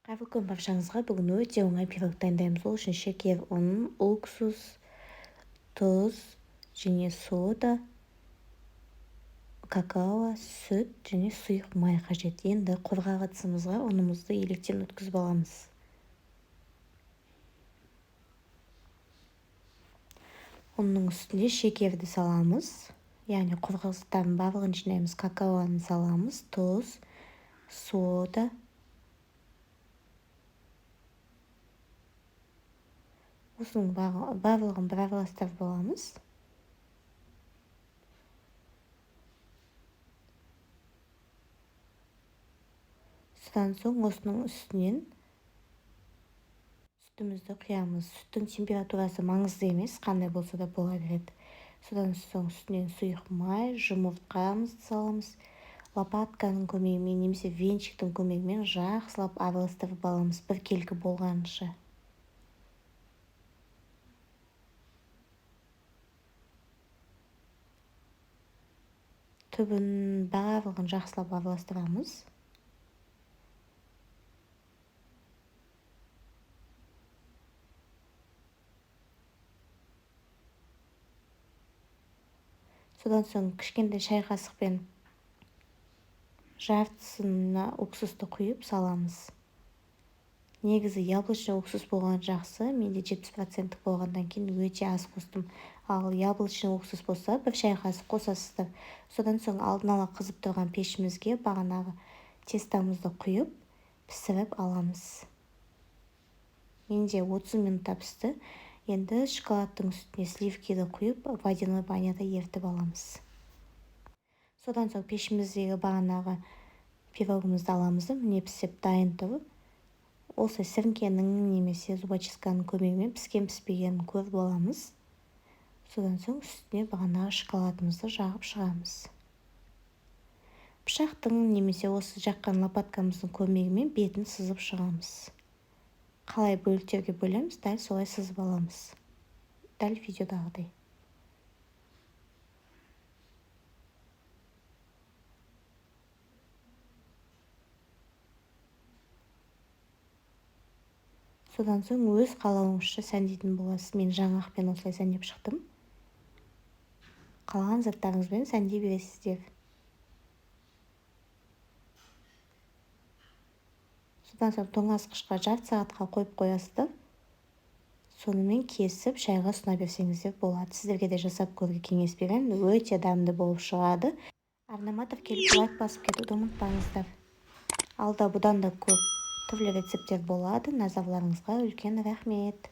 Қайырлы күн баршаңызға. Бүгін өте оңай пирог дайындаймыз. Ол үшін шекер, ұн, уксус, тұз және сода, какао, сүт және сұйық май қажет. Енді қорғақ ыдысымызға ұнымызды електен өткізіп аламыз. Ұнның үстіне шекерді саламыз. Яғни құрғақзаттардың барлығын жинаймыз. Какаоны саламыз, тұз, сода, осының барлығын бір араластырып аламыз. Содан соң осының үстінен сүтімізді құямыз. Сүттің температурасы маңызды емес, қандай болса да бола береді. Содан соң үстінен сұйық май, жұмыртқамызды саламыз. Лопатканың көмегімен немесе венчиктің көмегімен жақсылап араластырып аламыз, біркелкі болғанша. Түбін барлығын жақсылап араластырамыз. Содан соң кішкентай шай қасықпен жартысына уксусты құйып саламыз. Негізі яблочный уксус болған жақсы, менде 70% болғандан кейін өте аз қостым. Ал яблочный уксус болса, бір шай қасық қосасыздар. Содан соң алдын ала қызып тұрған пешімізге бағанағы тестамызды құйып, пісіріп аламыз. Менде 30 минутта пісті. Енді шоколадтың үстіне сливкиді құйып, водяной баняда ертіп аламыз. Содан соң пешіміздегі бағанағы пирогымызды аламыз. Міне пісіп дайын тұр. Осы сіріңкенің немесе зубочистканың көмегімен піскен-піспегенін көріп аламыз. Содан соң үстіне бағанағы шоколадымызды жағып шығамыз. Пышақтың немесе осы жаққан лопаткамыздың көмегімен бетін сызып шығамыз. Қалай бөліктерге бөлеміз, дәл солай сызып аламыз. Дәл видеодағыдай. Содан соң өз қалауыңызша сәндейтін боласыз. Мен жаңғақпен осылай сәндеп шықтым. Қалған заттарыңызбен сәндей бересіздер. Содан соң тоңазытқышқа жарты сағатқа қойып қоясыздар. Сонымен кесіп шайға ұсына берсеңіздер болады. Сіздерге де жасап көруге кеңес беремін. Өте дәмді болып шығады. Арнама тіркеліп лайк басып кетуді ұмытпаңыздар. Алда бұдан да көп түрлі рецепттер болады. Назарларыңызға үлкен рахмет.